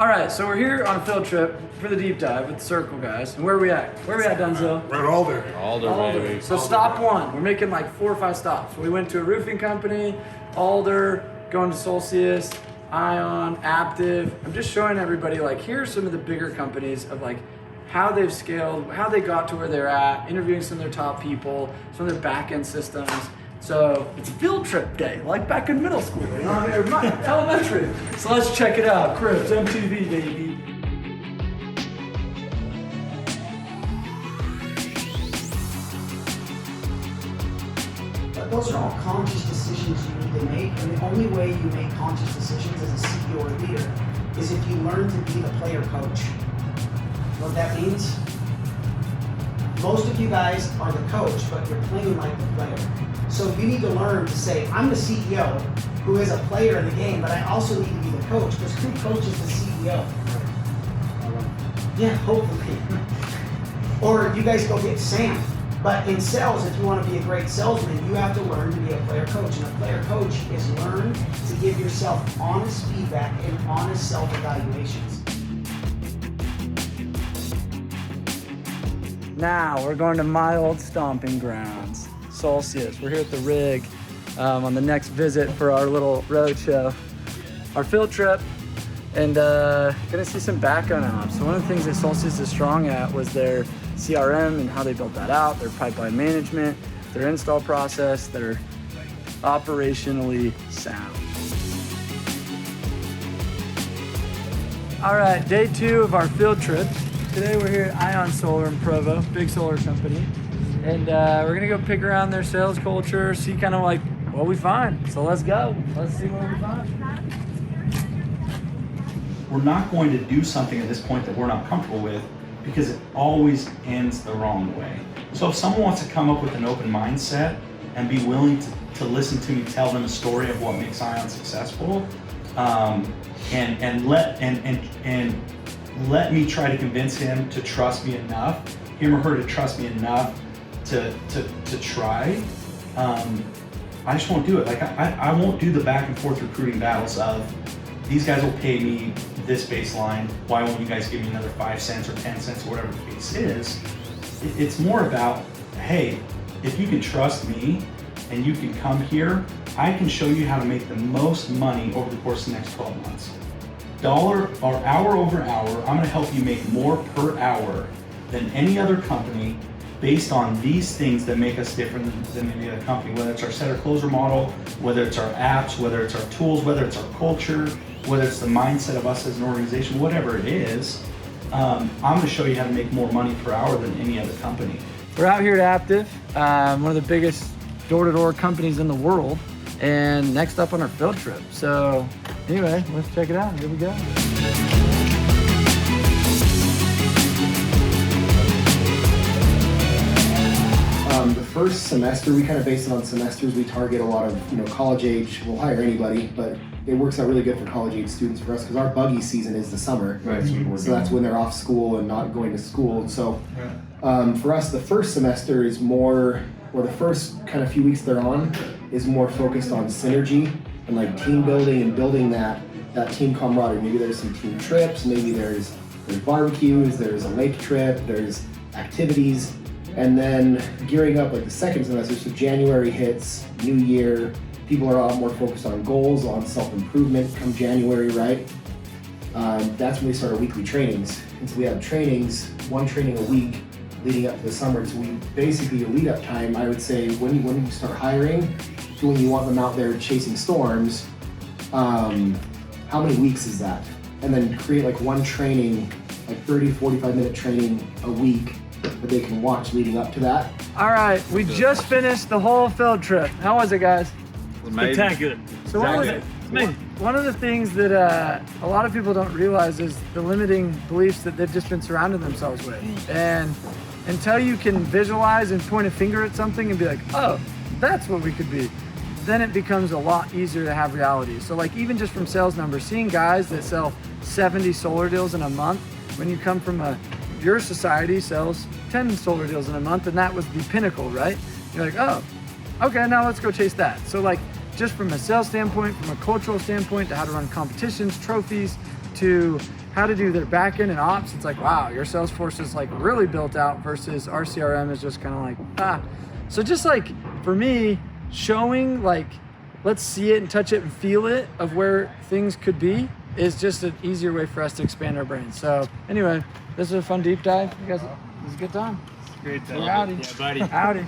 All right, so we're here on a field trip for the deep dive with the Circle guys. And where are we at? Where are we at, Dunzo? We're at Alder. Alder. Baby. So stop one. We're making like 4 or 5 stops. We went to a roofing company, Alder, going to Solcius, Ion, Aptive. I'm just showing everybody like here's some of the bigger companies of like how they've scaled, how they got to where they're at, interviewing some of their top people, some of their back-end systems. So it's field trip day, like back in middle school, you know, or elementary. So let's check it out. Cribs, MTV, baby. But those are all conscious decisions you need to make, and the only way you make conscious decisions as a CEO or leader is if you learn to be the player coach. You know what that means? Most of you guys are the coach, but you're playing like the player. So you need to learn to say, I'm the CEO who is a player in the game, but I also need to be the coach, because who coaches the CEO? Yeah, hopefully. Or you guys go get Sam. But in sales, if you want to be a great salesman, you have to learn to be a player coach. And a player coach is learn to give yourself honest feedback and honest self-evaluations. Now we're going to my old stomping grounds, Solcius. We're here at the rig on the next visit for our little road show, our field trip, and gonna see some background ops. So one of the things that Solcius is strong at was their CRM and how they built that out, their pipeline management, their install process, their operationally sound. All right, day 2 of our field trip. Today we're here at Ion Solar in Provo, big solar company. And we're gonna go pick around their sales culture, see kind of like what we find. So let's go, let's see what we find. We're not going to do something at this point that we're not comfortable with because it always ends the wrong way. So if someone wants to come up with an open mindset and be willing to listen to me tell them a story of what makes Ion successful, and let me try to convince him to trust me enough, him or her to trust me enough to try, I just won't do it. Like I won't do the back and forth recruiting battles of these guys will pay me this baseline, why won't you guys give me another 5 cents or 10 cents or whatever the case is. It's more about, hey, if you can trust me and you can come here, I can show you how to make the most money over the course of the next 12 months. Dollar or hour over hour, I'm gonna help you make more per hour than any other company based on these things that make us different than any other company, whether it's our setter closer model, whether it's our apps, whether it's our tools, whether it's our culture, whether it's the mindset of us as an organization, whatever it is, I'm gonna show you how to make more money per hour than any other company. We're out here at Aptiv, one of the biggest door-to-door companies in the world, and next up on our field trip. So anyway, let's check it out. Here we go. The first semester, we kind of base it on semesters. We target a lot of, college age. We'll hire anybody, but it works out really good for college age students for us because our buggy season is the summer. Right. So that's when they're off school and not going to school. So for us, the first semester is more, or the first kind of few weeks they're on, is more focused on synergy and like team building and building that team camaraderie. Maybe there's some team trips, maybe there's barbecues, there's a lake trip, there's activities. And then gearing up like the second semester, so January hits, new year, people are a lot more focused on goals, on self-improvement come January, right? That's when we start our weekly trainings. And so we have trainings, 1 training a week leading up to the summer. So we basically, your lead up time, I would say when you start hiring to when you want them out there chasing storms, how many weeks is that? And then create like 1 training, like 30, 45 minute training a week that they can watch leading up to that. All right, we just finished the whole field trip. How was it, guys? Spectacular. So one of the things that a lot of people don't realize is the limiting beliefs that they've just been surrounding themselves with. And until you can visualize and point a finger at something and be like, oh, that's what we could be, then it becomes a lot easier to have reality. So like even just from sales numbers, seeing guys that sell 70 solar deals in a month, when you come from your society sells 10 solar deals in a month, and that was the pinnacle, right? You're like, oh, okay, now let's go chase that. So like, just from a sales standpoint, from a cultural standpoint, to how to run competitions, trophies, to how to do their back end and ops, it's like, wow, your Salesforce is like really built out versus our CRM is just kind of like, So just like for me, showing like, let's see it and touch it and feel it of where things could be is just an easier way for us to expand our brains. So anyway, this is a fun deep dive. You guys, it was a good time. Great time. We're outie. Yeah, buddy. Howdy.